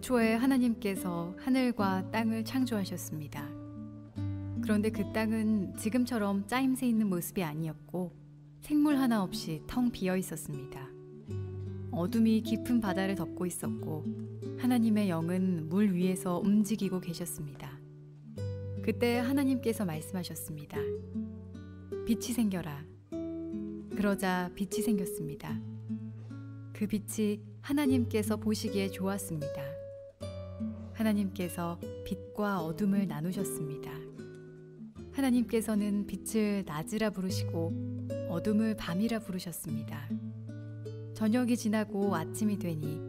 태초에 하나님께서 하늘과 땅을 창조하셨습니다. 그런데 그 땅은 지금처럼 짜임새 있는 모습이 아니었고 생물 하나 없이 텅 비어 있었습니다. 어둠이 깊은 바다를 덮고 있었고 하나님의 영은 물 위에서 움직이고 계셨습니다. 그때 하나님께서 말씀하셨습니다. 빛이 생겨라. 그러자 빛이 생겼습니다. 그 빛이 하나님께서 보시기에 좋았습니다. 하나님께서 빛과 어둠을 나누셨습니다. 하나님께서는 빛을 낮이라 부르시고 어둠을 밤이라 부르셨습니다. 저녁이 지나고 아침이 되니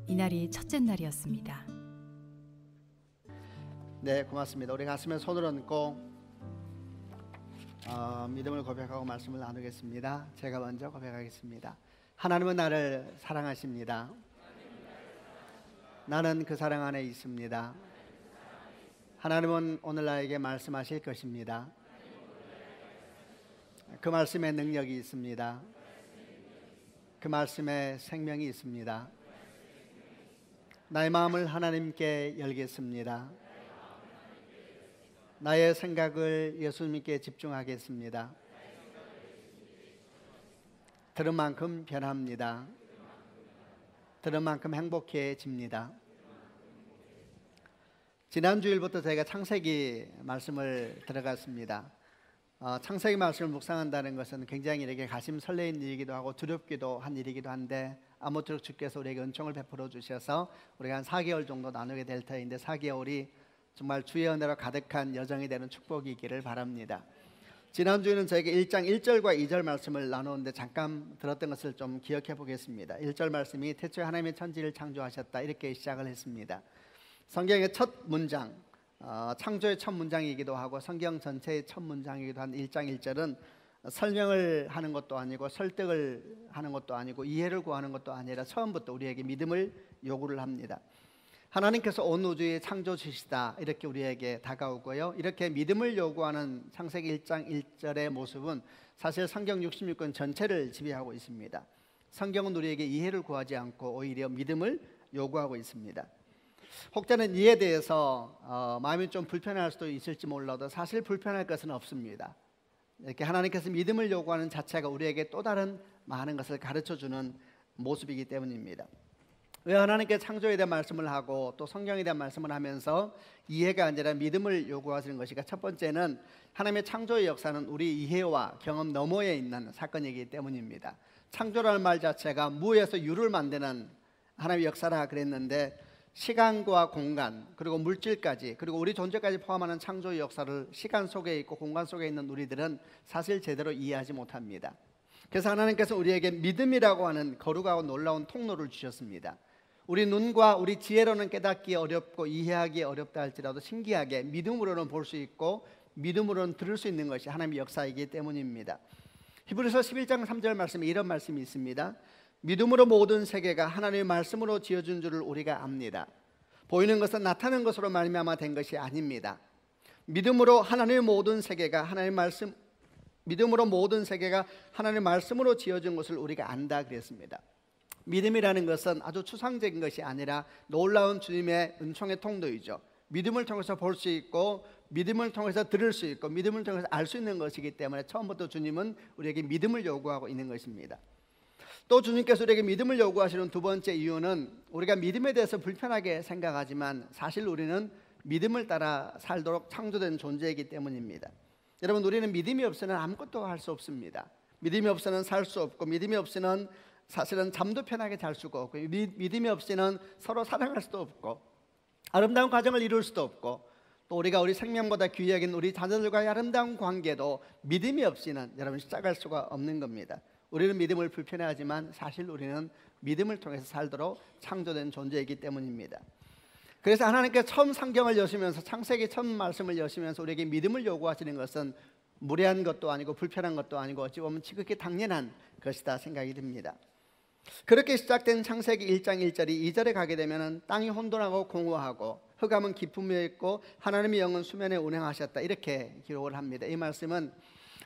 이날이 첫째 날이었습니다. 네, 고맙습니다. 우리 가슴에 손을 얹고 믿음을 고백하고 말씀을 나누겠습니다. 제가 먼저 고백하겠습니다. 하나님은 나를 사랑하십니다. 나는 그 사랑 안에 있습니다. 하나님은 오늘 나에게 말씀하실 것입니다. 그 말씀에 능력이 있습니다. 그 말씀에 생명이 있습니다. 나의 마음을 하나님께 열겠습니다. 나의 생각을 예수님께 집중하겠습니다. 들은 만큼 변합니다. 들은 만큼 행복해집니다. 지난 주일부터 저희가 창세기 말씀을 들어갔습니다. 창세기 말씀을 묵상한다는 것은 굉장히 이렇게 가슴 설레는 일이기도 하고 두렵기도 한 일이기도 한데 아무쪼록 주께서 우리에게 은총을 베풀어 주셔서 우리가 한 4개월 정도 나누게 될 터인데 4개월이 정말 주의 은혜로 가득한 여정이 되는 축복이기를 바랍니다. 지난주에는 저에게 1장 1절과 2절 말씀을 나누는데 잠깐 들었던 것을 좀 기억해 보겠습니다. 1절 말씀이 태초에 하나님의 천지를 창조하셨다 이렇게 시작을 했습니다. 성경의 첫 문장, 창조의 첫 문장이기도 하고 성경 전체의 첫 문장이기도 한 1장 1절은 설명을 하는 것도 아니고 설득을 하는 것도 아니고 이해를 구하는 것도 아니라 처음부터 우리에게 믿음을 요구를 합니다. 하나님께서 온 우주의 창조주시다 이렇게 우리에게 다가오고요. 이렇게 믿음을 요구하는 창세기 1장 1절의 모습은 사실 성경 66권 전체를 지배하고 있습니다. 성경은 우리에게 이해를 구하지 않고 오히려 믿음을 요구하고 있습니다. 혹자는 이에 대해서 마음이 좀 불편할 수도 있을지 몰라도 사실 불편할 것은 없습니다. 이렇게 하나님께서 믿음을 요구하는 자체가 우리에게 또 다른 많은 것을 가르쳐주는 모습이기 때문입니다. 왜 하나님께 창조에 대한 말씀을 하고 또 성경에 대한 말씀을 하면서 이해가 아니라 믿음을 요구하시는 것이가 첫 번째는 하나님의 창조의 역사는 우리 이해와 경험 너머에 있는 사건이기 때문입니다. 창조라는 말 자체가 무에서 유를 만드는 하나님의 역사라 그랬는데 시간과 공간 그리고 물질까지 그리고 우리 존재까지 포함하는 창조의 역사를 시간 속에 있고 공간 속에 있는 우리들은 사실 제대로 이해하지 못합니다. 그래서 하나님께서 우리에게 믿음이라고 하는 거룩하고 놀라운 통로를 주셨습니다. 우리 눈과 우리 지혜로는 깨닫기 어렵고 이해하기 어렵다 할지라도 신기하게 믿음으로는 볼 수 있고 믿음으로는 들을 수 있는 것이 하나님의 역사이기 때문입니다. 히브리서 11장 3절 말씀에 이런 말씀이 있습니다. 믿음으로 모든 세계가 하나님의 말씀으로 지어준 줄을 우리가 압니다. 보이는 것은 나타난 것으로 말미암아 된 것이 아닙니다. 믿음으로 하나님의 모든 세계가 믿음으로 모든 세계가 하나님의 말씀으로 지어준 것을 우리가 안다 그랬습니다. 믿음이라는 것은 아주 추상적인 것이 아니라 놀라운 주님의 은총의 통로이죠. 믿음을 통해서 볼 수 있고 믿음을 통해서 들을 수 있고 믿음을 통해서 알 수 있는 것이기 때문에 처음부터 주님은 우리에게 믿음을 요구하고 있는 것입니다. 또 주님께서 우리에게 믿음을 요구하시는 두 번째 이유는 우리가 믿음에 대해서 불편하게 생각하지만 사실 우리는 믿음을 따라 살도록 창조된 존재이기 때문입니다. 여러분, 우리는 믿음이 없이는 아무것도 할 수 없습니다. 믿음이 없이는 살 수 없고 믿음이 없이는 사실은 잠도 편하게 잘 수가 없고 믿음이 없이는 서로 사랑할 수도 없고 아름다운 가정을 이룰 수도 없고 또 우리가 우리 생명보다 귀히 여긴 우리 자녀들과의 아름다운 관계도 믿음이 없이는 여러분 시작할 수가 없는 겁니다. 우리는 믿음을 불편해하지만 사실 우리는 믿음을 통해서 살도록 창조된 존재이기 때문입니다. 그래서 하나님께서 처음 성경을 여시면서 창세기 첫 말씀을 여시면서 우리에게 믿음을 요구하시는 것은 무례한 것도 아니고 불편한 것도 아니고 어찌 보면 지극히 당연한 것이다 생각이 듭니다. 그렇게 시작된 창세기 1장 1절이 2절에 가게 되면 땅이 혼돈하고 공허하고 흑암은 깊음에 있고 하나님의 영은 수면에 운행하셨다 이렇게 기록을 합니다. 이 말씀은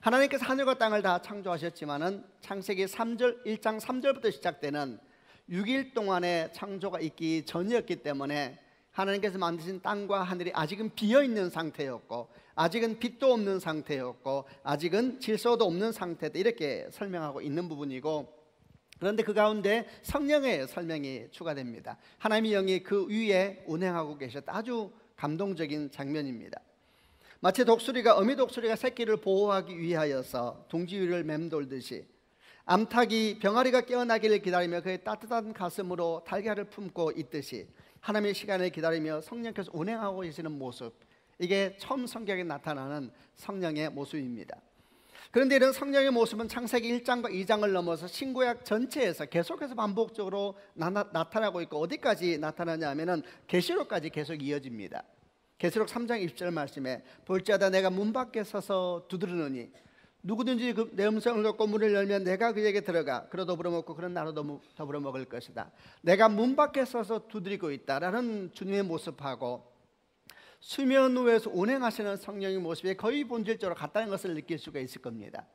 하나님께서 하늘과 땅을 다 창조하셨지만은 창세기 1장 3절부터 시작되는 6일 동안의 창조가 있기 전이었기 때문에 하나님께서 만드신 땅과 하늘이 아직은 비어있는 상태였고, 아직은 빛도 없는 상태였고, 아직은 질서도 없는 상태다, 이렇게 설명하고 있는 부분이고, 그런데 그 가운데 성령의 설명이 추가됩니다. 하나님의 영이 그 위에 운행하고 계셨다. 아주 감동적인 장면입니다. 마치 어미 독수리가 새끼를 보호하기 위하여서 둥지 위를 맴돌듯이, 암탉이 병아리가 깨어나기를 기다리며 그의 따뜻한 가슴으로 달걀을 품고 있듯이 하나님의 시간을 기다리며 성령께서 운행하고 계시는 모습, 이게 처음 성경에 나타나는 성령의 모습입니다. 그런데 이런 성령의 모습은 창세기 1장과 2장을 넘어서 신구약 전체에서 계속해서 반복적으로 나타나고 있고, 어디까지 나타나냐 하면은 계시록까지 계속 이어집니다. 계시록 3장 20절 말씀에 볼지어다 내가 문 밖에 서서 두드리노니 누구든지 내 음성을 듣고 문을 열면 내가 그에게 들어가 그로 더불어 먹고 그런 나로 더불어 먹을 것이다. 내가 문 밖에 서서 두드리고 있다라는 주님의 모습하고 수면 위에서 운행하시는 성령의 모습이 거의 본질적으로 같다는 것을 느낄 수가 있을 겁니다.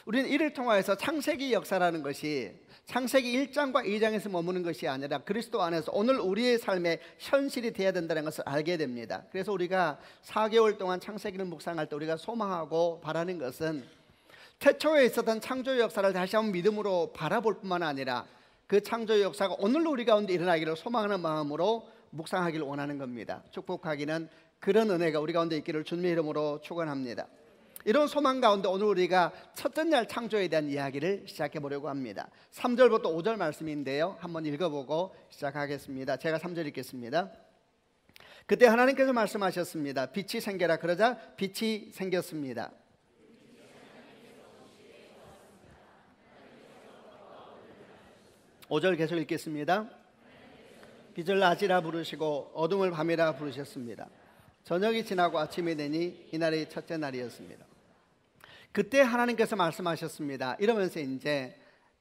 우리는 이를 통하여서 창세기 역사라는 것이 창세기 1장과 2장에서 머무는 것이 아니라 그리스도 안에서 오늘 우리의 삶의 현실이 되어야 된다는 것을 알게 됩니다. 그래서 우리가 4개월 동안 창세기를 묵상할 때 우리가 소망하고 바라는 것은 태초에 있었던 창조의 역사를 다시 한번 믿음으로 바라볼 뿐만 아니라 그 창조의 역사가 오늘 우리 가운데 일어나기를 소망하는 마음으로 묵상하기를 원하는 겁니다. 축복하기는 그런 은혜가 우리 가운데 있기를 주님의 이름으로 축원합니다. 이런 소망 가운데 오늘 우리가 첫째 날 창조에 대한 이야기를 시작해 보려고 합니다. 3절부터 5절 말씀인데요, 한번 읽어보고 시작하겠습니다. 제가 3절 읽겠습니다. 그때 하나님께서 말씀하셨습니다. 빛이 생겨라. 그러자 빛이 생겼습니다. 5절 계속 읽겠습니다. 빛을 낮이라 부르시고 어둠을 밤이라 부르셨습니다. 저녁이 지나고 아침이 되니 이날이 첫째 날이었습니다. 그때 하나님께서 말씀하셨습니다. 이러면서 이제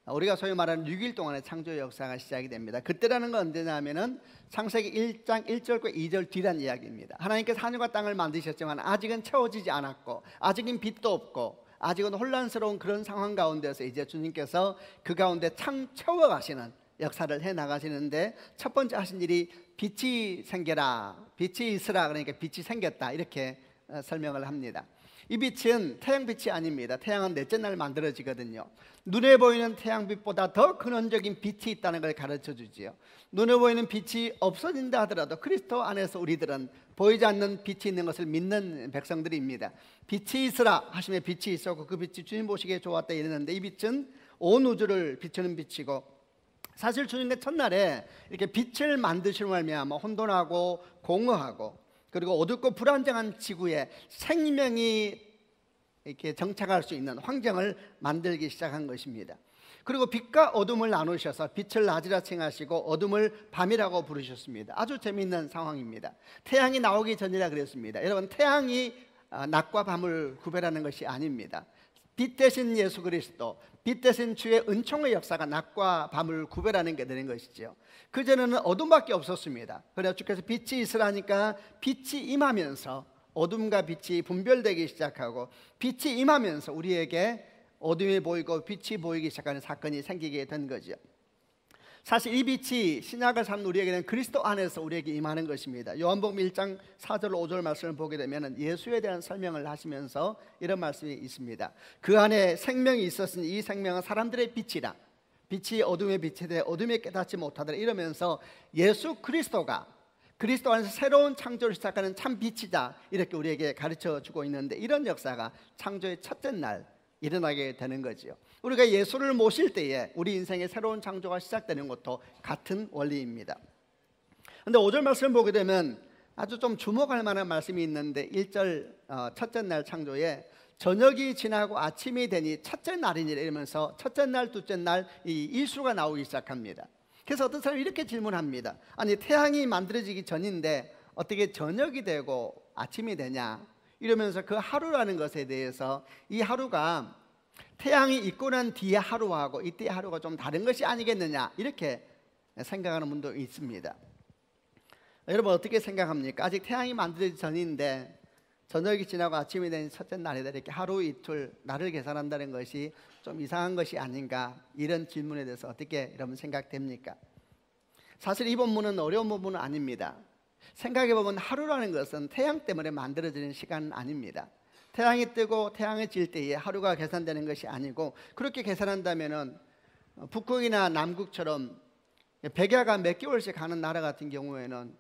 우리가 소위 말하는 6일 동안의 창조의 역사가 시작이 됩니다. 그때라는 건 언제냐면은 창세기 1장 1절과 2절 뒤란 이야기입니다. 하나님께서 하늘과 땅을 만드셨지만 아직은 채워지지 않았고, 아직은 빛도 없고, 아직은 혼란스러운 그런 상황 가운데서 이제 주님께서 그 가운데 채워가시는 역사를 해 나가시는데, 첫 번째 하신 일이 빛이 생겨라, 빛이 있으라, 그러니까 빛이 생겼다, 이렇게 설명을 합니다. 이 빛은 태양빛이 아닙니다. 태양은 넷째 날 만들어지거든요. 눈에 보이는 태양빛보다 더 근원적인 빛이 있다는 걸 가르쳐 주지요. 눈에 보이는 빛이 없어진다 하더라도 그리스도 안에서 우리들은 보이지 않는 빛이 있는 것을 믿는 백성들입니다. 빛이 있으라 하시면 빛이 있었고 그 빛이 주님 보시기에 좋았다 이랬는데, 이 빛은 온 우주를 비추는 빛이고, 사실 주님의 첫날에 이렇게 빛을 만드시는 말미암아 혼돈하고 공허하고 그리고 어둡고 불안정한 지구에 생명이 이렇게 정착할 수 있는 환경을 만들기 시작한 것입니다. 그리고 빛과 어둠을 나누셔서 빛을 낮이라 칭하시고 어둠을 밤이라고 부르셨습니다. 아주 재미있는 상황입니다. 태양이 나오기 전이라 그랬습니다. 여러분, 태양이 낮과 밤을 구별하는 것이 아닙니다. 빛 대신 예수 그리스도, 빛 대신 주의 은총의 역사가 낮과 밤을 구별하는 게 되는 것이죠. 그전에는 어둠밖에 없었습니다. 그래서 주께서 빛이 있으라니까 빛이 임하면서 어둠과 빛이 분별되기 시작하고, 빛이 임하면서 우리에게 어둠이 보이고 빛이 보이기 시작하는 사건이 생기게 된 거죠. 사실 이 빛이 신약을 사는 우리에게는 그리스도 안에서 우리에게 임하는 것입니다. 요한복음 1장 4절 5절 말씀을 보게 되면 예수에 대한 설명을 하시면서 이런 말씀이 있습니다. 그 안에 생명이 있었으니 이 생명은 사람들의 빛이라. 빛이 어둠의 빛에 대해 어둠에 깨닫지 못하더라. 이러면서 예수 그리스도가 그리스도 안에서 새로운 창조를 시작하는 참 빛이다, 이렇게 우리에게 가르쳐 주고 있는데, 이런 역사가 창조의 첫째 날 일어나게 되는 거죠. 우리가 예수를 모실 때에 우리 인생의 새로운 창조가 시작되는 것도 같은 원리입니다. 그런데 5절 말씀을 보게 되면 아주 좀 주목할 만한 말씀이 있는데, 1절 첫째 날 창조에 저녁이 지나고 아침이 되니 첫째 날이니라 이러면서 첫째 날, 둘째 날 이 일수가 나오기 시작합니다. 그래서 어떤 사람이 이렇게 질문합니다. 아니, 태양이 만들어지기 전인데 어떻게 저녁이 되고 아침이 되냐, 이러면서 그 하루라는 것에 대해서 이 하루가 태양이 있고 난 뒤에 하루하고 이때의 하루가 좀 다른 것이 아니겠느냐, 이렇게 생각하는 분도 있습니다. 여러분, 어떻게 생각합니까? 아직 태양이 만들어지기 전인데 저녁이 지나고 아침이 된 첫째 날이다 이렇게 하루 이틀 날을 계산한다는 것이 좀 이상한 것이 아닌가, 이런 질문에 대해서 어떻게 여러분 생각됩니까? 사실 이 본문은 어려운 본문은 아닙니다. 생각해보면 하루라는 것은 태양 때문에 만들어지는 시간은 아닙니다. 태양이 뜨고 태양이 질 때에 하루가 계산되는 것이 아니고, 그렇게 계산한다면은 북극이나 남극처럼 백야가 몇 개월씩 가는 나라 같은 경우에는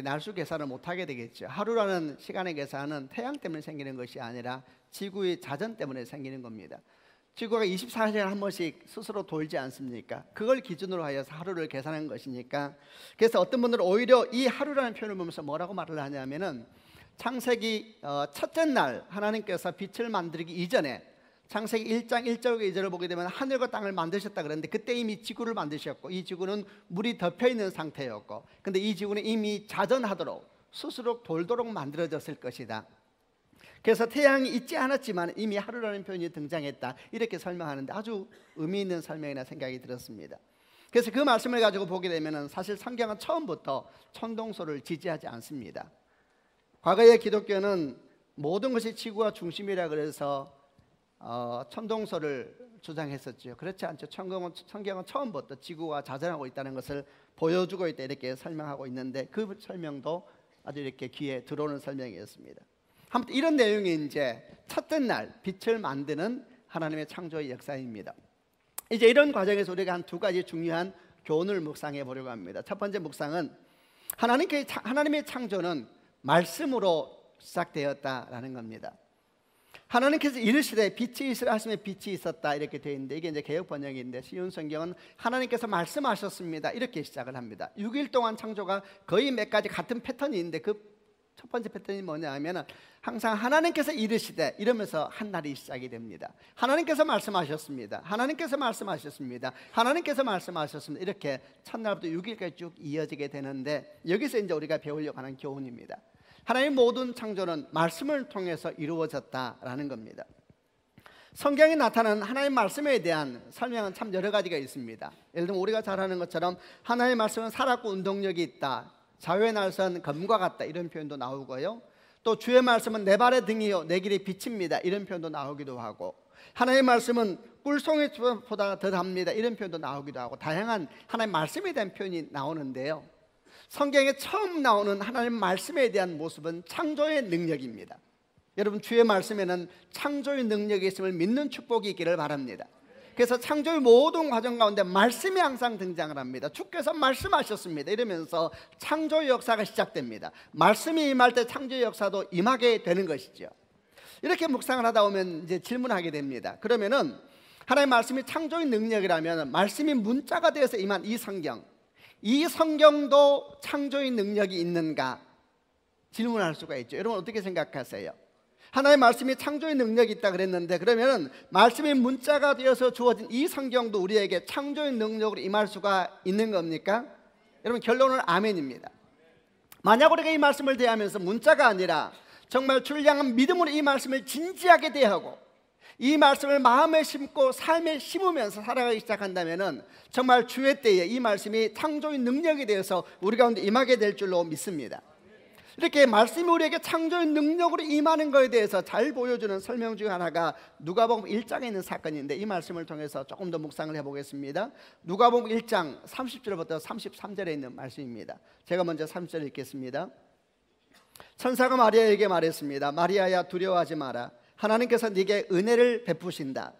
날수 계산을 못하게 되겠죠. 하루라는 시간의 계산은 태양 때문에 생기는 것이 아니라 지구의 자전 때문에 생기는 겁니다. 지구가 24시간에 한 번씩 스스로 돌지 않습니까? 그걸 기준으로 하여서 하루를 계산한 것이니까. 그래서 어떤 분들은 오히려 이 하루라는 표현을 보면서 뭐라고 말을 하냐면은, 창세기 첫째 날 하나님께서 빛을 만들기 이전에, 창세기 1장 1절과 2절을 보게 되면 하늘과 땅을 만드셨다 그랬는데, 그때 이미 지구를 만드셨고, 이 지구는 물이 덮여 있는 상태였고, 근데 이 지구는 이미 자전하도록 스스로 돌도록 만들어졌을 것이다. 그래서 태양이 있지 않았지만 이미 하루라는 표현이 등장했다, 이렇게 설명하는데 아주 의미 있는 설명이나 생각이 들었습니다. 그래서 그 말씀을 가지고 보게 되면 사실 성경은 처음부터 천동설을 지지하지 않습니다. 과거의 기독교는 모든 것이 지구가 중심이라 그래서 천동설을 주장했었죠. 그렇지 않죠. 성경은 처음부터 지구가 자전하고 있다는 것을 보여주고 있다, 이렇게 설명하고 있는데, 그 설명도 아주 이렇게 귀에 들어오는 설명이었습니다. 아무튼 이런 내용이 이제 첫째 날 빛을 만드는 하나님의 창조의 역사입니다. 이제 이런 과정에서 우리가 한 두 가지 중요한 교훈을 묵상해 보려고 합니다. 첫 번째 묵상은 하나님의 창조는 말씀으로 시작되었다라는 겁니다. 하나님께서 이르시되 빛이 있으라 하시면 빛이 있었다, 이렇게 되어 있는데, 이게 이제 개역 번역인데 쉬운 성경은 하나님께서 말씀하셨습니다, 이렇게 시작을 합니다. 6일 동안 창조가 거의 몇 가지 같은 패턴이 있는데, 그 첫 번째 패턴이 뭐냐 하면 항상 하나님께서 이르시되 이러면서 한 날이 시작이 됩니다. 하나님께서 말씀하셨습니다, 하나님께서 말씀하셨습니다, 하나님께서 말씀하셨습니다, 이렇게 첫날부터 6일까지 쭉 이어지게 되는데, 여기서 이제 우리가 배우려고 하는 교훈입니다. 하나님의 모든 창조는 말씀을 통해서 이루어졌다라는 겁니다. 성경에 나타나는 하나님의 말씀에 대한 설명은 참 여러 가지가 있습니다. 예를 들면 우리가 잘 아는 것처럼 하나님의 말씀은 살았고 운동력이 있다, 자유의 날선 검과 같다, 이런 표현도 나오고요. 또 주의 말씀은 내 발의 등이요 내 길의 빛입니다, 이런 표현도 나오기도 하고, 하나님의 말씀은 꿀송이보다 더 답니다, 이런 표현도 나오기도 하고, 다양한 하나님의 말씀에 대한 표현이 나오는데요, 성경에 처음 나오는 하나님 말씀에 대한 모습은 창조의 능력입니다. 여러분, 주의 말씀에는 창조의 능력이 있음을 믿는 축복이 있기를 바랍니다. 그래서 창조의 모든 과정 가운데 말씀이 항상 등장을 합니다. 주께서 말씀하셨습니다, 이러면서 창조의 역사가 시작됩니다. 말씀이 임할 때 창조의 역사도 임하게 되는 것이죠. 이렇게 묵상을 하다 보면 이제 질문하게 됩니다. 그러면은 하나님의 말씀이 창조의 능력이라면 말씀이 문자가 되어서 임한 이 성경도 창조의 능력이 있는가 질문할 수가 있죠. 여러분 어떻게 생각하세요? 하나님의 말씀이 창조의 능력이 있다 그랬는데, 그러면 말씀이 문자가 되어서 주어진 이 성경도 우리에게 창조의 능력으로 임할 수가 있는 겁니까? 여러분 결론은 아멘입니다. 만약 우리가 이 말씀을 대하면서 문자가 아니라 정말 주를 향한 믿음으로 이 말씀을 진지하게 대하고 이 말씀을 마음에 심고 삶에 심으면서 살아가기 시작한다면 정말 주의 때에 이 말씀이 창조의 능력이 되어서 우리 가운데 임하게 될 줄로 믿습니다. 이렇게 말씀이 우리에게 창조의 능력으로 임하는 것에 대해서 잘 보여주는 설명 중 하나가 누가복음 1장에 있는 사건인데, 이 말씀을 통해서 조금 더 묵상을 해보겠습니다. 누가복음 1장 30절부터 33절에 있는 말씀입니다. 제가 먼저 30절 읽겠습니다. 천사가 마리아에게 말했습니다. 마리아야, 두려워하지 마라. 하나님께서 네게 은혜를 베푸신다.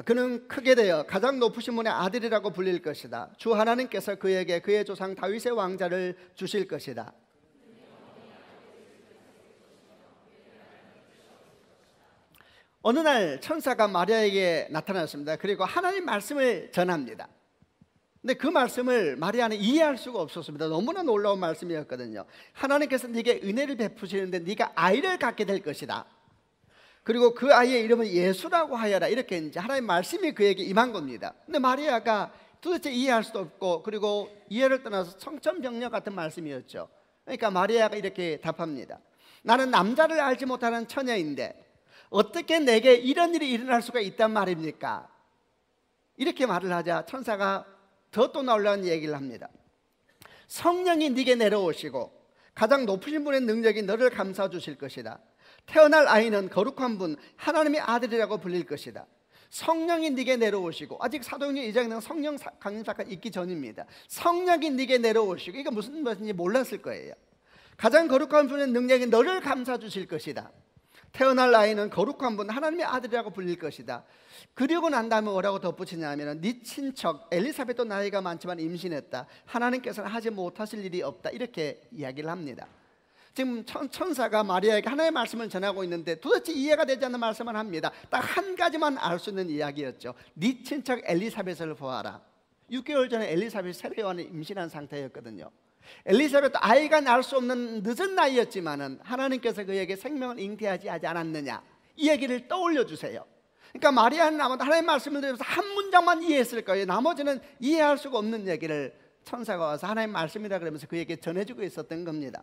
그는 크게 되어 가장 높으신 분의 아들이라고 불릴 것이다. 주 하나님께서 그에게 그의 조상 다윗의 왕자를 주실 것이다. 어느 날 천사가 마리아에게 나타났습니다. 그리고 하나님 말씀을 전합니다. 근데 그 말씀을 마리아는 이해할 수가 없었습니다. 너무나 놀라운 말씀이었거든요. 하나님께서 네게 은혜를 베푸시는데 네가 아이를 갖게 될 것이다. 그리고 그 아이의 이름은 예수라고 하여라. 이렇게 이제 하나님의 말씀이 그에게 임한 겁니다. 근데 마리아가 도대체 이해할 수도 없고, 그리고 이해를 떠나서 청천벽력 같은 말씀이었죠. 그러니까 마리아가 이렇게 답합니다. 나는 남자를 알지 못하는 처녀인데 어떻게 내게 이런 일이 일어날 수가 있단 말입니까? 이렇게 말을 하자 천사가 더 또 놀라운 얘기를 합니다. 성령이 네게 내려오시고 가장 높으신 분의 능력이 너를 감싸 주실 것이다. 태어날 아이는 거룩한 분 하나님의 아들이라고 불릴 것이다. 성령이 네게 내려오시고, 아직 사도행전 2장에는 성령 강림 사건 있기 전입니다. 성령이 네게 내려오시고, 이게 무슨 말인지 몰랐을 거예요. 가장 거룩한 분의 능력이 너를 감싸 주실 것이다. 태어날 아이는 거룩한 분 하나님의 아들이라고 불릴 것이다. 그리고 난 다음에 뭐라고 덧붙이냐면 네 친척 엘리사벳도 나이가 많지만 임신했다. 하나님께서는 하지 못하실 일이 없다. 이렇게 이야기를 합니다. 지금 천사가 마리아에게 하나님의 말씀을 전하고 있는데 도대체 이해가 되지 않는 말씀을 합니다. 딱 한 가지만 알 수 있는 이야기였죠. 네 친척 엘리사벳을 보아라. 6개월 전에 엘리사벳이 세례요한을 임신한 상태였거든요. 엘리사벳도 아이가 날 수 없는 늦은 나이였지만은 하나님께서 그에게 생명을 잉태하지 않았느냐, 이 얘기를 떠올려 주세요. 그러니까 마리아는 아마도 하나님의 말씀을 들으면서 한 문장만 이해했을 거예요. 나머지는 이해할 수가 없는 얘기를 천사가 와서 하나님의 말씀이라 그러면서 그에게 전해주고 있었던 겁니다.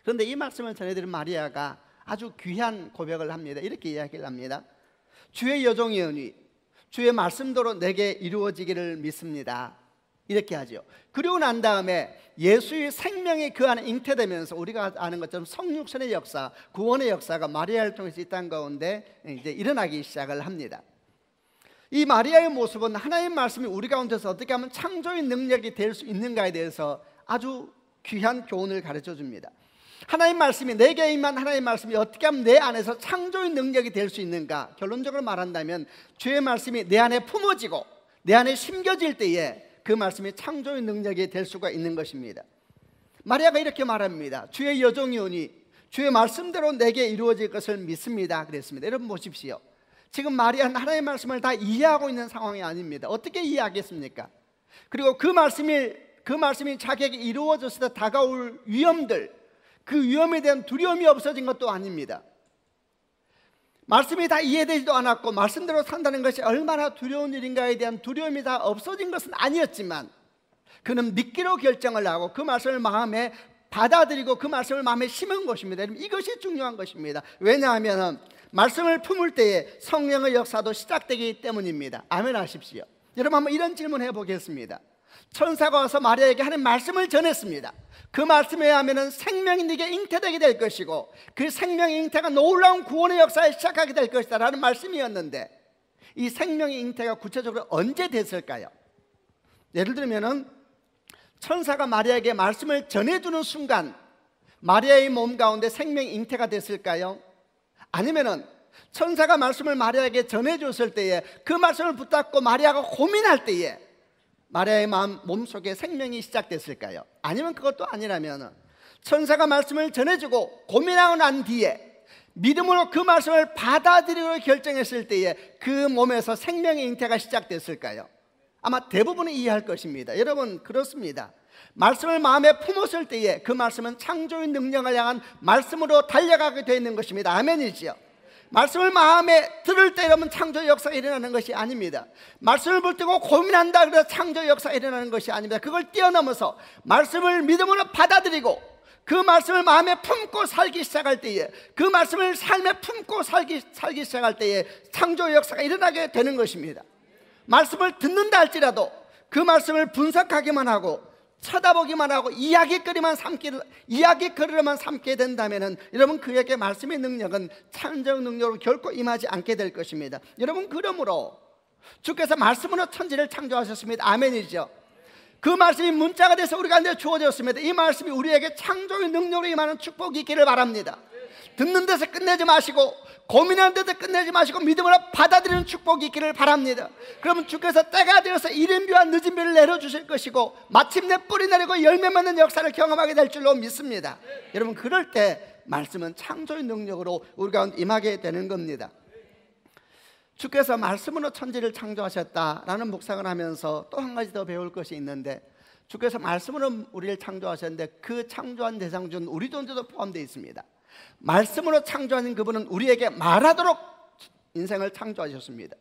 그런데 이 말씀을 전해드린 마리아가 아주 귀한 고백을 합니다. 이렇게 이야기를 합니다. 주의 여종이오니 주의 말씀대로 내게 이루어지기를 믿습니다. 이렇게 하죠. 그리고 난 다음에 예수의 생명이 그 안에 잉태되면서 우리가 아는 것처럼 성육신의 역사, 구원의 역사가 마리아를 통해서 이 땅 가운데 이제 일어나기 시작을 합니다. 이 마리아의 모습은 하나님의 말씀이 우리 가운데서 어떻게 하면 창조의 능력이 될 수 있는가에 대해서 아주 귀한 교훈을 가르쳐 줍니다. 하나님 말씀이, 내게 임한 하나님 말씀이 어떻게 하면 내 안에서 창조의 능력이 될 수 있는가? 결론적으로 말한다면 주의 말씀이 내 안에 품어지고 내 안에 심겨질 때에 그 말씀이 창조의 능력이 될 수가 있는 것입니다. 마리아가 이렇게 말합니다. 주의 여종이오니 주의 말씀대로 내게 이루어질 것을 믿습니다. 그랬습니다. 여러분 보십시오. 지금 마리아는 하나님의 말씀을 다 이해하고 있는 상황이 아닙니다. 어떻게 이해하겠습니까? 그리고 그 말씀이 자기에게 이루어졌을 때 다가올 위험들, 그 위험에 대한 두려움이 없어진 것도 아닙니다. 말씀이 다 이해되지도 않았고 말씀대로 산다는 것이 얼마나 두려운 일인가에 대한 두려움이 다 없어진 것은 아니었지만 그는 믿기로 결정을 하고 그 말씀을 마음에 받아들이고 그 말씀을 마음에 심은 것입니다. 이것이 중요한 것입니다. 왜냐하면 말씀을 품을 때에 성령의 역사도 시작되기 때문입니다. 아멘 하십시오. 여러분 한번 이런 질문 해보겠습니다. 천사가 와서 마리아에게 하는 말씀을 전했습니다. 그 말씀에 의하면 생명이 네게 잉태되게 될 것이고 그 생명의 잉태가 놀라운 구원의 역사에 시작하게 될 것이다 라는 말씀이었는데 이 생명의 잉태가 구체적으로 언제 됐을까요? 예를 들면 천사가 마리아에게 말씀을 전해주는 순간 마리아의 몸 가운데 생명의 잉태가 됐을까요? 아니면 천사가 말씀을 마리아에게 전해줬을 때에 그 말씀을 붙잡고 마리아가 고민할 때에 마리아의 몸속에 생명이 시작됐을까요? 아니면 그것도 아니라면 천사가 말씀을 전해주고 고민하고 난 뒤에 믿음으로 그 말씀을 받아들이기로 결정했을 때에 그 몸에서 생명의 잉태가 시작됐을까요? 아마 대부분은 이해할 것입니다. 여러분 그렇습니다. 말씀을 마음에 품었을 때에 그 말씀은 창조의 능력을 향한 말씀으로 달려가게 되어 있는 것입니다. 아멘이지요. 말씀을 마음에 들을 때 여러분 창조의 역사가 일어나는 것이 아닙니다. 말씀을 붙들고 고민한다 그래서 창조의 역사가 일어나는 것이 아닙니다. 그걸 뛰어넘어서 말씀을 믿음으로 받아들이고 그 말씀을 마음에 품고 살기 시작할 때에 그 말씀을 삶에 품고 살기 시작할 때에 창조의 역사가 일어나게 되는 것입니다. 말씀을 듣는다 할지라도 그 말씀을 분석하기만 하고 쳐다보기만 하고 이야기거리만 삼게 된다면 여러분 그에게 말씀의 능력은 창조의 능력으로 결코 임하지 않게 될 것입니다. 여러분 그러므로 주께서 말씀으로 천지를 창조하셨습니다. 아멘이죠. 그 말씀이 문자가 돼서 우리 가운데 주어졌습니다. 이 말씀이 우리에게 창조의 능력으로 임하는 축복이 있기를 바랍니다. 듣는 데서 끝내지 마시고 고민하는 데서 끝내지 마시고 믿음으로 받아들이는 축복이 있기를 바랍니다. 그러면 주께서 때가 되어서 이른 비와 늦은 비를 내려주실 것이고 마침내 뿌리 내리고 열매 맺는 역사를 경험하게 될 줄로 믿습니다. 여러분 그럴 때 말씀은 창조의 능력으로 우리 가운데 임하게 되는 겁니다. 주께서 말씀으로 천지를 창조하셨다라는 묵상을 하면서 또 한 가지 더 배울 것이 있는데 주께서 말씀으로 우리를 창조하셨는데 그 창조한 대상 중 우리 존재도 포함되어 있습니다. 말씀으로 창조하신 그분은 우리에게 말하도록 인생을 창조하셨습니다.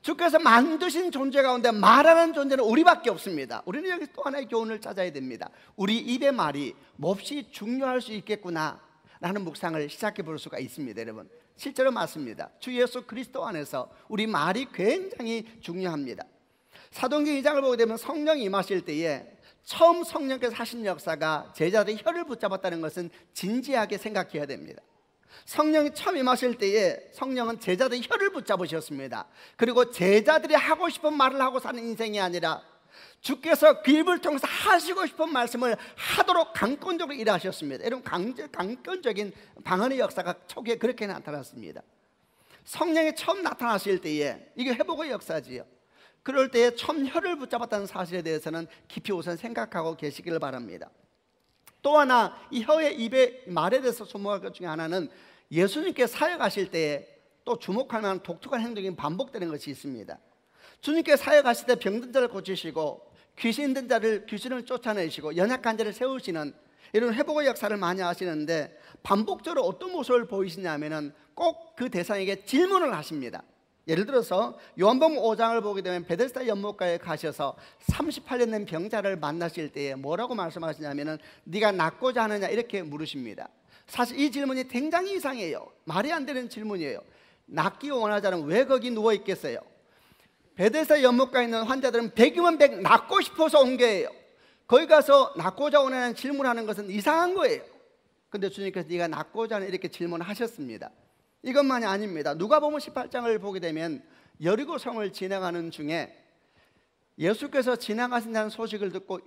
주께서 만드신 존재 가운데 말하는 존재는 우리밖에 없습니다. 우리는 여기서 또 하나의 교훈을 찾아야 됩니다. 우리 입의 말이 몹시 중요할 수 있겠구나 라는 묵상을 시작해 볼 수가 있습니다. 여러분 실제로 맞습니다. 주 예수 그리스도 안에서 우리 말이 굉장히 중요합니다. 사도행전 2장을 보게 되면 성령이 임하실 때에 처음 성령께서 하신 역사가 제자들의 혀를 붙잡았다는 것은 진지하게 생각해야 됩니다. 성령이 처음 임하실 때에 성령은 제자들의 혀를 붙잡으셨습니다. 그리고 제자들이 하고 싶은 말을 하고 사는 인생이 아니라 주께서 그 입을 통해서 하시고 싶은 말씀을 하도록 강권적으로 일하셨습니다. 이런 강권적인 방언의 역사가 초기에 그렇게 나타났습니다. 성령이 처음 나타나실 때에 이게 회복의 역사지요. 그럴 때에 처음 혀를 붙잡았다는 사실에 대해서는 깊이 우선 생각하고 계시기를 바랍니다. 또 하나 이 혀의 입의 말에 대해서 주목할 것 중에 하나는 예수님께 사역하실 때에 또 주목할 만한 독특한 행동이 반복되는 것이 있습니다. 주님께 사역하실 때 병든 자를 고치시고 귀신 든 자를 귀신을 쫓아내시고 연약한 자를 세우시는 이런 회복의 역사를 많이 하시는데 반복적으로 어떤 모습을 보이시냐면은 꼭 그 대상에게 질문을 하십니다. 예를 들어서 요한복음 5장을 보게 되면 베데스다 연못가에 가셔서 38년 된 병자를 만나실 때에 뭐라고 말씀하시냐면은 네가 낫고자 하느냐 이렇게 물으십니다. 사실 이 질문이 굉장히 이상해요. 말이 안 되는 질문이에요. 낫기 원하자는 왜 거기 누워 있겠어요? 베데스다 연못가에 있는 환자들은 100이면 100 낫고 싶어서 온 거예요. 거기 가서 낫고자 원하는 질문하는 것은 이상한 거예요. 근데 주님께서 네가 낫고자 하는 이렇게 질문하셨습니다. 이것만이 아닙니다. 누가복음 18장을 보게 되면 여리고 성을 지나가는 중에 예수께서 지나가신다는 소식을 듣고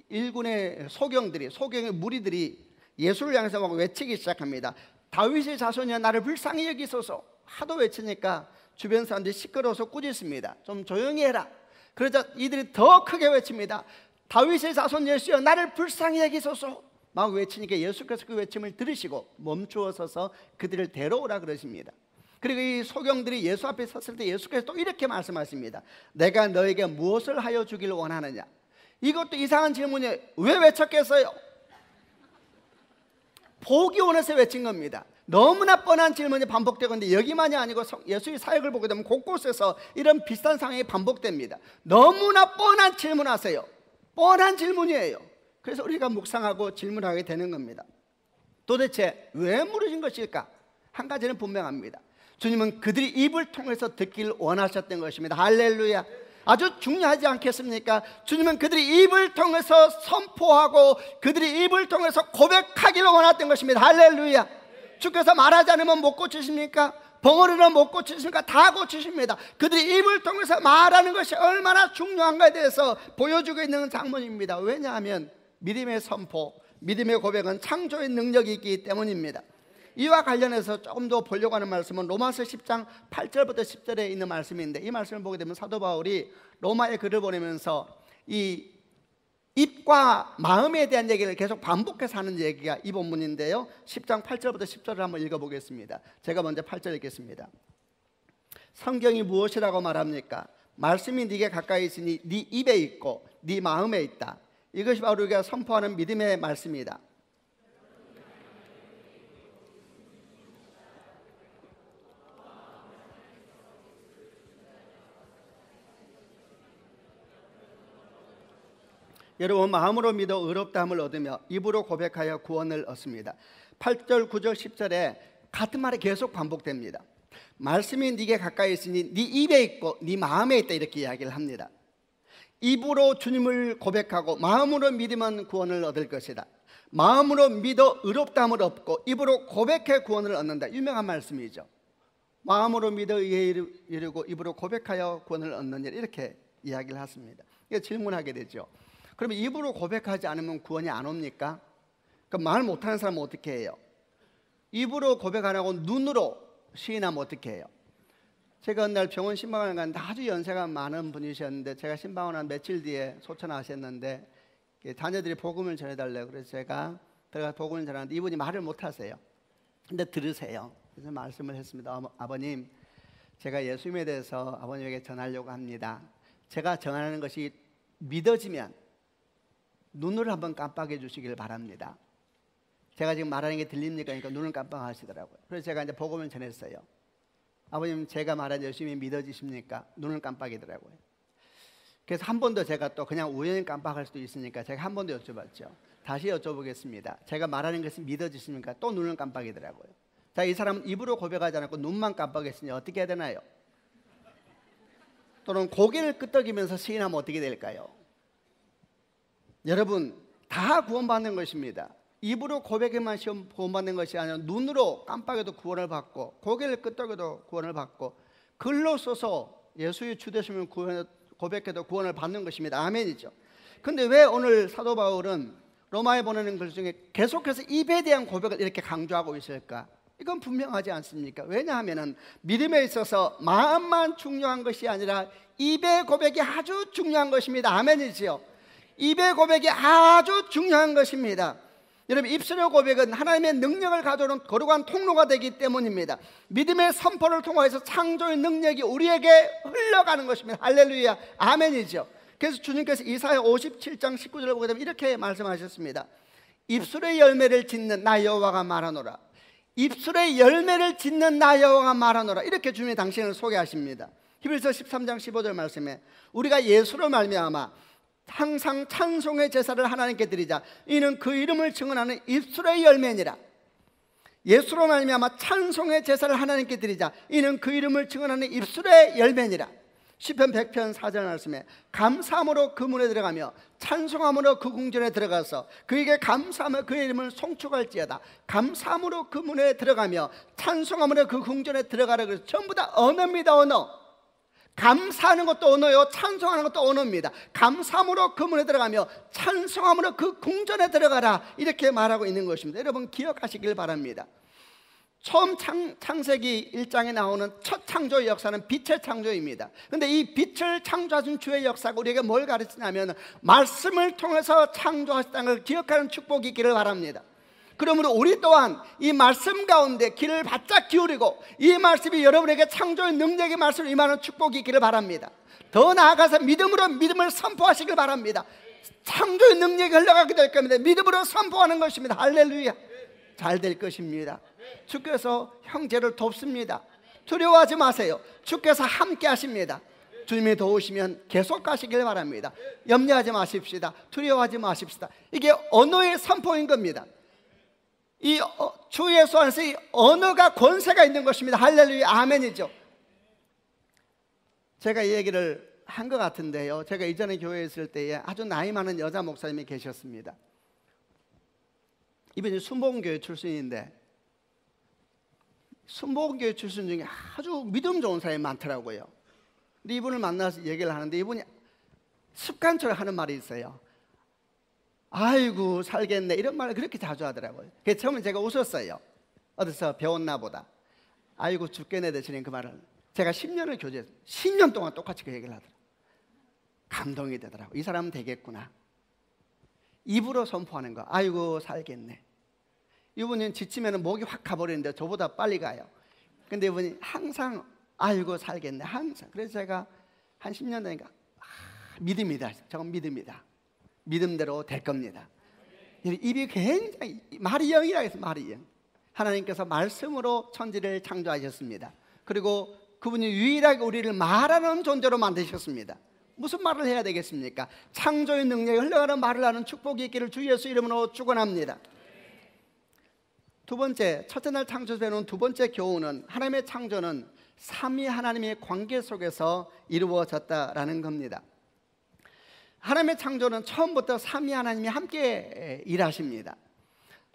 일군의 소경의 무리들이 예수를 향해서 막 외치기 시작합니다. 다윗의 자손이여 나를 불쌍히 여기소서. 하도 외치니까 주변 사람들이 시끄러워서 꾸짖습니다. 좀 조용히 해라. 그러자 이들이 더 크게 외칩니다. 다윗의 자손 예수여 나를 불쌍히 여기소서. 막 외치니까 예수께서 그 외침을 들으시고 멈추어 서서 그들을 데려오라 그러십니다. 그리고 이 소경들이 예수 앞에 섰을 때 예수께서 또 이렇게 말씀하십니다. 내가 너에게 무엇을 하여 주기를 원하느냐. 이것도 이상한 질문이에요. 왜 외쳤겠어요? 보기 원해서 외친 겁니다. 너무나 뻔한 질문이 반복되고 있는데 여기만이 아니고 예수의 사역을 보게 되면 곳곳에서 이런 비슷한 상황이 반복됩니다. 너무나 뻔한 질문하세요. 뻔한 질문이에요. 그래서 우리가 묵상하고 질문하게 되는 겁니다. 도대체 왜 물으신 것일까? 한 가지는 분명합니다. 주님은 그들이 입을 통해서 듣기를 원하셨던 것입니다. 할렐루야. 아주 중요하지 않겠습니까? 주님은 그들이 입을 통해서 선포하고 그들이 입을 통해서 고백하기를 원했던 것입니다. 할렐루야. 주께서 말하지 않으면 못 고치십니까? 벙어리는 못 고치십니까? 다 고치십니다. 그들이 입을 통해서 말하는 것이 얼마나 중요한가에 대해서 보여주고 있는 장면입니다. 왜냐하면 믿음의 선포, 믿음의 고백은 창조의 능력이 있기 때문입니다. 이와 관련해서 조금 더 보려고 하는 말씀은 로마서 10장 8절부터 10절에 있는 말씀인데 이 말씀을 보게 되면 사도 바울이 로마의 글을 보내면서 이 입과 마음에 대한 얘기를 계속 반복해서 하는 얘기가 이 본문인데요. 10장 8절부터 10절을 한번 읽어보겠습니다. 제가 먼저 8절 읽겠습니다. 성경이 무엇이라고 말합니까? 말씀이 네게 가까이 있으니 네 입에 있고 네 마음에 있다. 이것이 바로 우리가 선포하는 믿음의 말씀이다. 여러분 마음으로 믿어 의롭다함을 얻으며 입으로 고백하여 구원을 얻습니다. 8절, 9절, 10절에 같은 말이 계속 반복됩니다. 말씀이 네게 가까이 있으니 네 입에 있고 네 마음에 있다 이렇게 이야기를 합니다. 입으로 주님을 고백하고 마음으로 믿으면 구원을 얻을 것이다. 마음으로 믿어 의롭다함을 얻고 입으로 고백해 구원을 얻는다. 유명한 말씀이죠. 마음으로 믿어 의에 이르고 입으로 고백하여 구원을 얻는 일 이렇게 이야기를 하십니다. 이게 질문하게 되죠. 그러면 입으로 고백하지 않으면 구원이 안 옵니까? 그럼 말 못하는 사람은 어떻게 해요? 입으로 고백 안 하고 눈으로 시인하면 어떻게 해요? 제가 어느 날 병원 신방을 갔는데 아주 연세가 많은 분이셨는데 제가 신방을 한 며칠 뒤에 소천하셨는데 자녀들이 복음을 전해달라고 그래서 제가 들어가서 복음을 전하는데 이분이 말을 못하세요. 근데 들으세요. 그래서 말씀을 했습니다. 아버님, 제가 예수님에 대해서 아버님에게 전하려고 합니다. 제가 전하는 것이 믿어지면 눈을 한번 깜빡해 주시길 바랍니다. 제가 지금 말하는 게 들립니까? 그러니까 눈을 깜빡하시더라고요. 그래서 제가 이제 복음을 전했어요. 아버님, 제가 말한 예수님이 믿어지십니까? 눈을 깜빡이더라고요. 그래서 한 번 더 제가 또 그냥 우연히 깜빡할 수도 있으니까 제가 한 번 더 여쭤봤죠. 다시 여쭤보겠습니다. 제가 말하는 것이 믿어지십니까? 또 눈을 깜빡이더라고요. 자, 이 사람은 입으로 고백하지 않았고 눈만 깜빡했으니 어떻게 해야 되나요? 또는 고개를 끄덕이면서 시인하면 어떻게 될까요? 여러분, 다 구원받는 것입니다. 입으로 고백에만 구원받는 것이 아니라 눈으로 깜빡여도 구원을 받고, 고개를 끄덕여도 구원을 받고, 글로 써서 예수의 주되심을 고백해도 구원을 받는 것입니다. 아멘이죠. 근데 왜 오늘 사도 바울은 로마에 보내는 글 중에 계속해서 입에 대한 고백을 이렇게 강조하고 있을까? 이건 분명하지 않습니까? 왜냐하면 믿음에 있어서 마음만 중요한 것이 아니라 입의 고백이 아주 중요한 것입니다. 아멘이지요. 입의 고백이 아주 중요한 것입니다. 여러분, 입술의 고백은 하나님의 능력을 가져오는 거룩한 통로가 되기 때문입니다. 믿음의 선포를 통해서 창조의 능력이 우리에게 흘러가는 것입니다. 할렐루야, 아멘이죠. 그래서 주님께서 이사야 57장 19절을 보게 되면 이렇게 말씀하셨습니다. 입술의 열매를 짓는 나 여호와가 말하노라. 입술의 열매를 짓는 나 여호와가 말하노라. 이렇게 주님이 당신을 소개하십니다. 히브리서 13장 15절 말씀에 우리가 예수로 말미암아 항상 찬송의 제사를 하나님께 드리자. 이는 그 이름을 증언하는 입술의 열매니라. 예수로 말미암아 찬송의 제사를 하나님께 드리자. 이는 그 이름을 증언하는 입술의 열매니라. 시편 100편 4절 말씀에 감사함으로 그 문에 들어가며 찬송함으로 그 궁전에 들어가서 그에게 감사하며 그의 이름을 송축할지어다. 감사함으로 그 문에 들어가며 찬송함으로 그 궁전에 들어가라. 그래서 전부 다 언어입니다. 언어. 감사하는 것도 언어요, 찬송하는 것도 언어입니다. 감사함으로 그 문에 들어가며 찬송함으로 그 궁전에 들어가라. 이렇게 말하고 있는 것입니다. 여러분, 기억하시길 바랍니다. 처음 창세기 1장에 나오는 첫 창조의 역사는 빛의 창조입니다. 그런데 이 빛을 창조하신 주의 역사가 우리에게 뭘 가르치냐면 말씀을 통해서 창조하셨다는 걸 기억하는 축복이 있기를 바랍니다. 그러므로 우리 또한 이 말씀 가운데 귀를 바짝 기울이고 이 말씀이 여러분에게 창조의 능력의 말씀을 임하는 축복이 있기를 바랍니다. 더 나아가서 믿음을 선포하시길 바랍니다. 창조의 능력이 흘러가게 될 겁니다. 믿음으로 선포하는 것입니다. 할렐루야. 잘 될 것입니다. 주께서 형제를 돕습니다. 두려워하지 마세요. 주께서 함께 하십니다. 주님이 도우시면 계속 가시길 바랍니다. 염려하지 마십시다. 두려워하지 마십시다. 이게 언어의 선포인 겁니다. 이 주 예수 안에서 이 언어가 권세가 있는 것입니다. 할렐루야, 아멘이죠. 제가 이 얘기를 한 것 같은데요, 제가 이전에 교회에 있을 때에 아주 나이 많은 여자 목사님이 계셨습니다. 이분이 순복음교회 출신인데 순복음교회 출신 중에 아주 믿음 좋은 사람이 많더라고요. 근데 이분을 만나서 얘기를 하는데 이분이 습관처럼 하는 말이 있어요. 아이고 살겠네, 이런 말을 그렇게 자주 하더라고요. 그래서 처음에 제가 웃었어요. 어디서 배웠나 보다. 아이고 죽겠네 대신에 그 말을 제가 10년을 교제했어요. 10년 동안 똑같이 그 얘기를 하더라고요. 감동이 되더라고요. 이 사람은 되겠구나. 입으로 선포하는 거. 아이고 살겠네. 이분은 지치면 목이 확 가버리는데 저보다 빨리 가요. 근데 이분이 항상 아이고 살겠네, 항상. 그래서 제가 한 10년 되니까 믿음이다. 저건 믿음이다. 믿음대로 될 겁니다. 입이 굉장히 말이 영이라고 해서 말이 영. 하나님께서 말씀으로 천지를 창조하셨습니다. 그리고 그분이 유일하게 우리를 말하는 존재로 만드셨습니다. 무슨 말을 해야 되겠습니까? 창조의 능력이 흘러가는 말을 하는 축복이 있기를 주 예수 이름으로 축원합니다. 두 번째, 첫째 날 창조되는 두 번째 교훈은 하나님의 창조는 삼위 하나님의 관계 속에서 이루어졌다라는 겁니다. 하나님의 창조는 처음부터 삼위 하나님이 함께 일하십니다.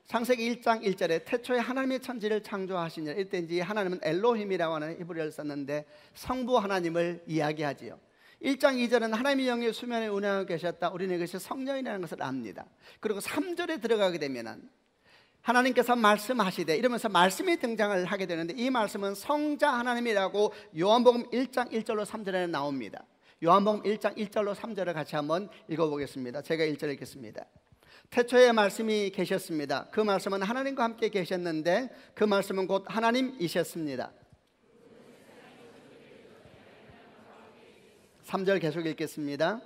창세기 1장 1절에 태초에 하나님의 천지를 창조하시니라. 이때인지 하나님은 엘로힘이라고 하는 히브리어를 썼는데 성부 하나님을 이야기하지요. 1장 2절은 하나님의 영이 수면에 운행하고 계셨다. 우리는 이것이 성령이라는 것을 압니다. 그리고 3절에 들어가게 되면 하나님께서 말씀하시되 이러면서 말씀이 등장을 하게 되는데 이 말씀은 성자 하나님이라고 요한복음 1장 1절로 3절에 나옵니다. 요한복음 1장 1절로 3절을 같이 한번 읽어보겠습니다. 제가 1절 읽겠습니다. 태초에 말씀이 계셨습니다. 그 말씀은 하나님과 함께 계셨는데 그 말씀은 곧 하나님이셨습니다. 3절 계속 읽겠습니다.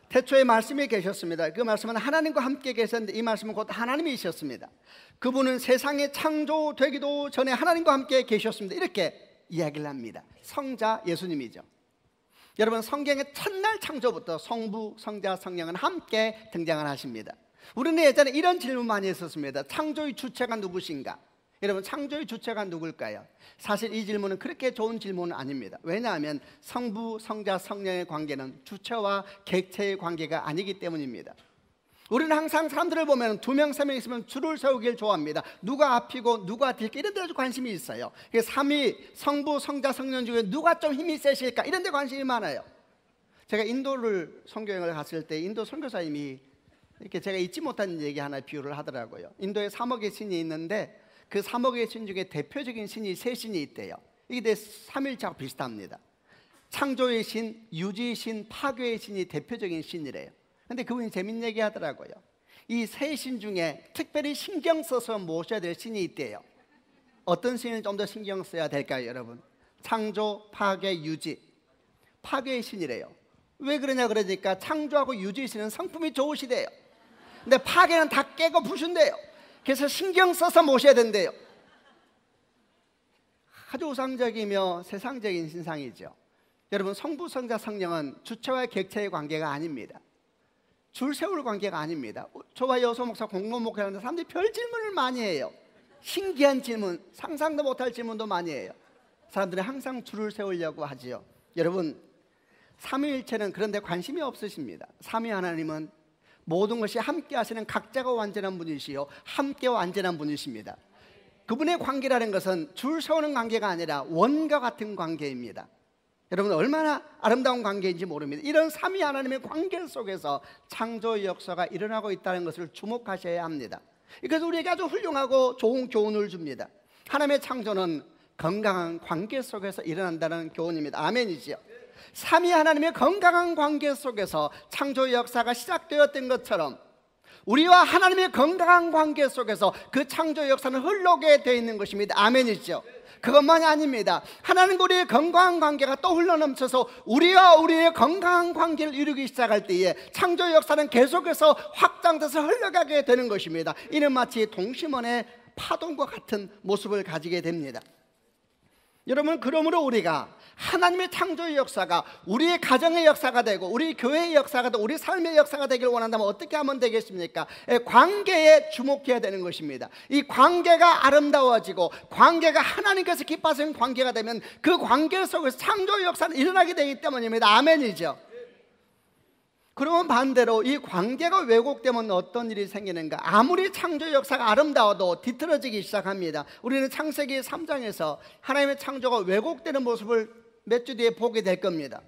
태초에 말씀이 계셨습니다. 그 말씀은 하나님과 함께 계셨는데 이 말씀은 곧 하나님이셨습니다. 그분은 세상에 창조되기도 전에 하나님과 함께 계셨습니다. 이렇게 이야기를 합니다. 성자 예수님이죠. 여러분, 성경의 첫날 창조부터 성부, 성자, 성령은 함께 등장을 하십니다. 우리는 예전에 이런 질문 많이 했었습니다. 창조의 주체가 누구신가? 여러분, 창조의 주체가 누굴까요? 사실 이 질문은 그렇게 좋은 질문은 아닙니다. 왜냐하면 성부, 성자, 성령의 관계는 주체와 객체의 관계가 아니기 때문입니다. 우리는 항상 사람들을 보면 2명, 3명 있으면 줄을 세우길 좋아합니다. 누가 앞이고 누가 뒤일까 이런 데 관심이 있어요. 삼위, 성부, 성자, 성령 중에 누가 좀 힘이 세실까 이런 데 관심이 많아요. 제가 인도를 선교여행을 갔을 때 인도 선교사님이 이렇게 제가 잊지 못한 얘기 하나 비유를 하더라고요. 인도에 3억의 신이 있는데 그 3억의 신 중에 대표적인 신이 3신이 있대요. 이게 삼일체하고 비슷합니다. 창조의 신, 유지의 신, 파괴의 신이 대표적인 신이래요. 근데 그분이 재밌는 얘기 하더라고요. 이 3신 중에 특별히 신경 써서 모셔야 될 신이 있대요. 어떤 신을 좀 더 신경 써야 될까요, 여러분? 창조, 파괴, 유지. 파괴의 신이래요. 왜 그러냐 그러니까 창조하고 유지의 신은 성품이 좋으시대요. 근데 파괴는 다 깨고 부순대요. 그래서 신경 써서 모셔야 된대요. 아주 우상적이며 세상적인 신상이죠. 여러분, 성부, 성자, 성령은 주체와 객체의 관계가 아닙니다. 줄 세울 관계가 아닙니다. 저와 여소 목사 공무원 목회하는데 사람들이 별 질문을 많이 해요. 신기한 질문, 상상도 못할 질문도 많이 해요. 사람들이 항상 줄을 세우려고 하지요. 여러분, 삼위일체는 그런데 관심이 없으십니다. 삼위 하나님은 모든 것이 함께 하시는 각자가 완전한 분이시요 함께 완전한 분이십니다. 그분의 관계라는 것은 줄 세우는 관계가 아니라 원과 같은 관계입니다. 여러분, 얼마나 아름다운 관계인지 모릅니다. 이런 삼위 하나님의 관계 속에서 창조의 역사가 일어나고 있다는 것을 주목하셔야 합니다. 그래서 우리에게 아주 훌륭하고 좋은 교훈을 줍니다. 하나님의 창조는 건강한 관계 속에서 일어난다는 교훈입니다. 아멘이지요. 삼위 하나님의 건강한 관계 속에서 창조의 역사가 시작되었던 것처럼 우리와 하나님의 건강한 관계 속에서 그 창조의 역사는 흘러오게 되어 있는 것입니다. 아멘이죠. 그것만이 아닙니다. 하나님과 우리의 건강한 관계가 또 흘러넘쳐서 우리와 우리의 건강한 관계를 이루기 시작할 때에 창조의 역사는 계속해서 확장돼서 흘러가게 되는 것입니다. 이는 마치 동심원의 파동과 같은 모습을 가지게 됩니다. 여러분, 그러므로 우리가 하나님의 창조의 역사가 우리의 가정의 역사가 되고 우리 교회의 역사가 되고 우리 삶의 역사가 되기를 원한다면 어떻게 하면 되겠습니까? 관계에 주목해야 되는 것입니다. 이 관계가 아름다워지고 관계가 하나님께서 기뻐하시는 관계가 되면 그 관계 속에서 창조의 역사는 일어나게 되기 때문입니다. 아멘이죠. 그러면 반대로 이 관계가 왜곡되면 어떤 일이 생기는가? 아무리 창조의 역사가 아름다워도 뒤틀어지기 시작합니다. 우리는 창세기 3장에서 하나님의 창조가 왜곡되는 모습을 몇 주 뒤에 보게 될 겁니다.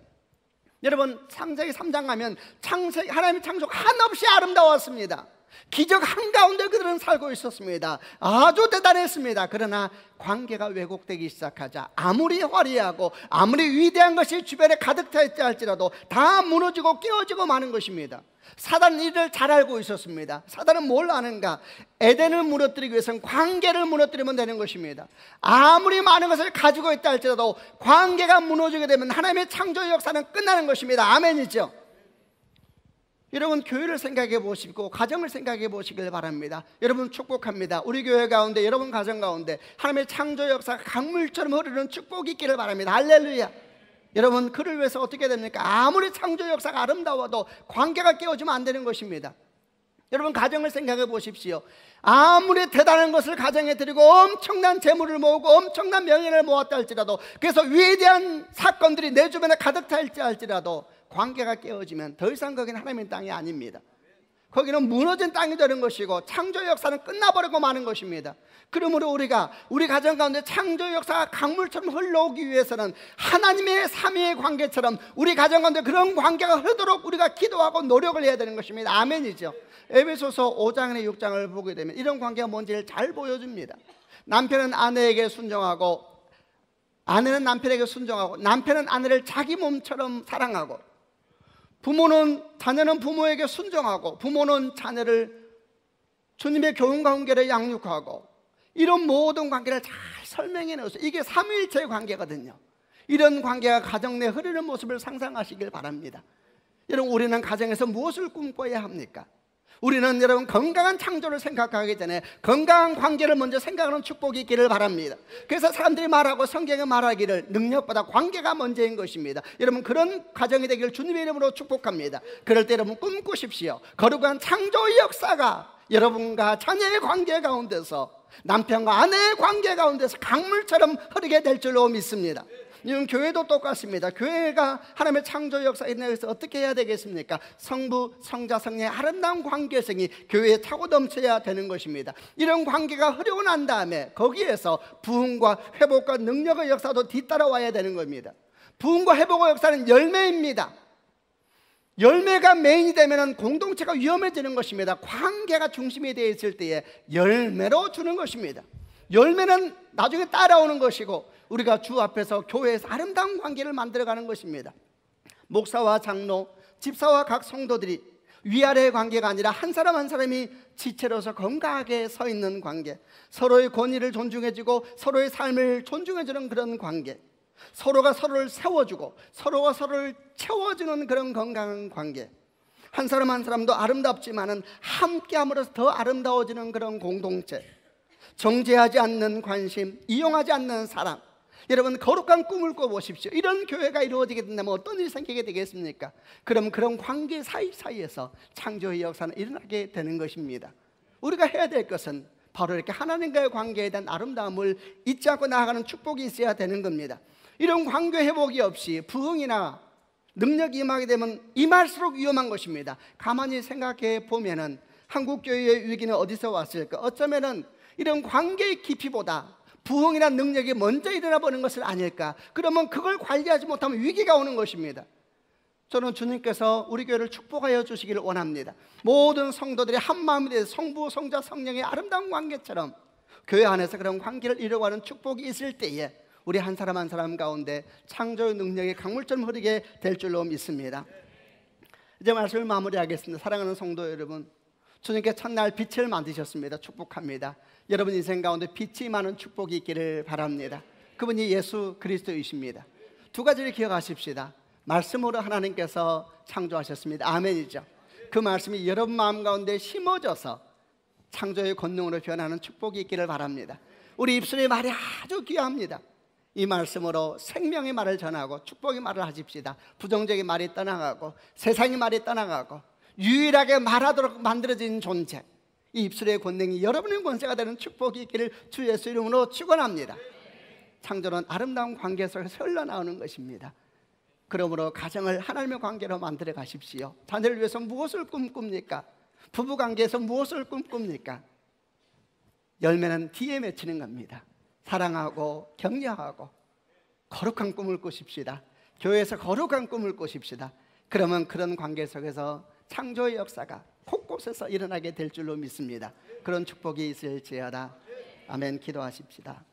여러분, 창세기 3장 가면 하나님의 창조가 한없이 아름다웠습니다. 기적 한가운데 그들은 살고 있었습니다. 아주 대단했습니다. 그러나 관계가 왜곡되기 시작하자 아무리 화려하고 아무리 위대한 것이 주변에 가득 차 있지 할지라도 다 무너지고 깨어지고 마는 것입니다. 사단은 이를 잘 알고 있었습니다. 사단은 뭘 아는가? 에덴을 무너뜨리기 위해서는 관계를 무너뜨리면 되는 것입니다. 아무리 많은 것을 가지고 있다 할지라도 관계가 무너지게 되면 하나님의 창조의 역사는 끝나는 것입니다. 아멘이죠. 여러분, 교회를 생각해 보시고 가정을 생각해 보시길 바랍니다. 여러분, 축복합니다. 우리 교회 가운데, 여러분 가정 가운데 하나님의 창조 역사가 강물처럼 흐르는 축복이 있기를 바랍니다. 할렐루야. 여러분, 그를 위해서 어떻게 됩니까? 아무리 창조 역사가 아름다워도 관계가 깨어지면 안 되는 것입니다. 여러분, 가정을 생각해 보십시오. 아무리 대단한 것을 가정에 드리고 엄청난 재물을 모으고 엄청난 명예를 모았다 할지라도, 그래서 위대한 사건들이 내 주변에 가득 차 있지 할지라도 관계가 깨어지면 더 이상 거기는 하나님의 땅이 아닙니다. 거기는 무너진 땅이 되는 것이고 창조의 역사는 끝나버리고 마는 것입니다. 그러므로 우리가 우리 가정 가운데 창조의 역사가 강물처럼 흘러오기 위해서는 하나님의 삼위의 관계처럼 우리 가정 가운데 그런 관계가 흐르도록 우리가 기도하고 노력을 해야 되는 것입니다. 아멘이죠. 에베소서 5장이나 6장을 보게 되면 이런 관계가 뭔지를 잘 보여줍니다. 남편은 아내에게 순종하고 아내는 남편에게 순종하고 남편은 아내를 자기 몸처럼 사랑하고 자녀는 부모에게 순종하고 부모는 자녀를 주님의 교훈 관계를 양육하고 이런 모든 관계를 잘 설명해 놓으세요. 이게 삼위일체의 관계거든요. 이런 관계가 가정 내 흐르는 모습을 상상하시길 바랍니다. 여러분, 우리는 가정에서 무엇을 꿈꿔야 합니까? 우리는 여러분 건강한 창조를 생각하기 전에 건강한 관계를 먼저 생각하는 축복이 있기를 바랍니다. 그래서 사람들이 말하고 성경에 말하기를 능력보다 관계가 먼저인 것입니다. 여러분 그런 가정이 되기를 주님의 이름으로 축복합니다. 그럴 때 여러분 꿈꾸십시오. 거룩한 창조의 역사가 여러분과 자녀의 관계 가운데서, 남편과 아내의 관계 가운데서 강물처럼 흐르게 될 줄로 믿습니다. 이건 교회도 똑같습니다. 교회가 하나님의 창조 역사에 대해서 어떻게 해야 되겠습니까? 성부, 성자, 성령의 아름다운 관계성이 교회에 차고 넘쳐야 되는 것입니다. 이런 관계가 흐르고 난 다음에 거기에서 부흥과 회복과 능력의 역사도 뒤따라와야 되는 겁니다. 부흥과 회복의 역사는 열매입니다. 열매가 메인이 되면 공동체가 위험해지는 것입니다. 관계가 중심이 되어 있을 때에 열매로 주는 것입니다. 열매는 나중에 따라오는 것이고 우리가 주 앞에서 교회에서 아름다운 관계를 만들어가는 것입니다. 목사와 장로, 집사와 각 성도들이 위아래의 관계가 아니라 한 사람 한 사람이 지체로서 건강하게 서 있는 관계, 서로의 권위를 존중해주고 서로의 삶을 존중해주는 그런 관계, 서로가 서로를 세워주고 서로가 서로를 채워주는 그런 건강한 관계, 한 사람 한 사람도 아름답지만은 함께함으로써 더 아름다워지는 그런 공동체, 정죄하지 않는 관심, 이용하지 않는 사랑. 여러분 거룩한 꿈을 꿔보십시오. 이런 교회가 이루어지게 된다면 어떤 일이 생기게 되겠습니까? 그럼 그런 관계 사이사이에서 창조의 역사는 일어나게 되는 것입니다. 우리가 해야 될 것은 바로 이렇게 하나님과의 관계에 대한 아름다움을 잊지 않고 나아가는 축복이 있어야 되는 겁니다. 이런 관계 회복이 없이 부흥이나 능력이 임하게 되면 임할수록 위험한 것입니다. 가만히 생각해 보면은 한국 교회의 위기는 어디서 왔을까? 어쩌면은 이런 관계의 깊이보다 부흥이나 능력이 먼저 일어나 보는 것을 아닐까? 그러면 그걸 관리하지 못하면 위기가 오는 것입니다. 저는 주님께서 우리 교회를 축복하여 주시기를 원합니다. 모든 성도들이 한 마음이 되어 성부, 성자, 성령의 아름다운 관계처럼 교회 안에서 그런 관계를 이루어가는 축복이 있을 때에 우리 한 사람 한 사람 가운데 창조의 능력이 강물처럼 흐르게 될 줄로 믿습니다. 이제 말씀을 마무리하겠습니다. 사랑하는 성도 여러분, 주님께 첫날 빛을 만드셨습니다. 축복합니다. 여러분 인생 가운데 빛이 많은 축복이 있기를 바랍니다. 그분이 예수 그리스도이십니다. 두 가지를 기억하십시다. 말씀으로 하나님께서 창조하셨습니다. 아멘이죠. 그 말씀이 여러분 마음 가운데 심어져서 창조의 권능으로 변하는 축복이 있기를 바랍니다. 우리 입술의 말이 아주 귀합니다. 이 말씀으로 생명의 말을 전하고 축복의 말을 하십시다. 부정적인 말이 떠나가고 세상의 말이 떠나가고 유일하게 말하도록 만들어진 존재, 이 입술의 권능이 여러분의 권세가 되는 축복이 있기를 주 예수 이름으로 축원합니다. 창조는 아름다운 관계 속에서 흘러나오는 것입니다. 그러므로 가정을 하나님의 관계로 만들어 가십시오. 자녀를 위해서 무엇을 꿈꿉니까? 부부관계에서 무엇을 꿈꿉니까? 열매는 뒤에 맺히는 겁니다. 사랑하고 격려하고 거룩한 꿈을 꾸십시다. 교회에서 거룩한 꿈을 꾸십시다. 그러면 그런 관계 속에서 창조의 역사가 곳곳에서 일어나게 될 줄로 믿습니다. 그런 축복이 있을지어다. 아멘. 기도하십시다.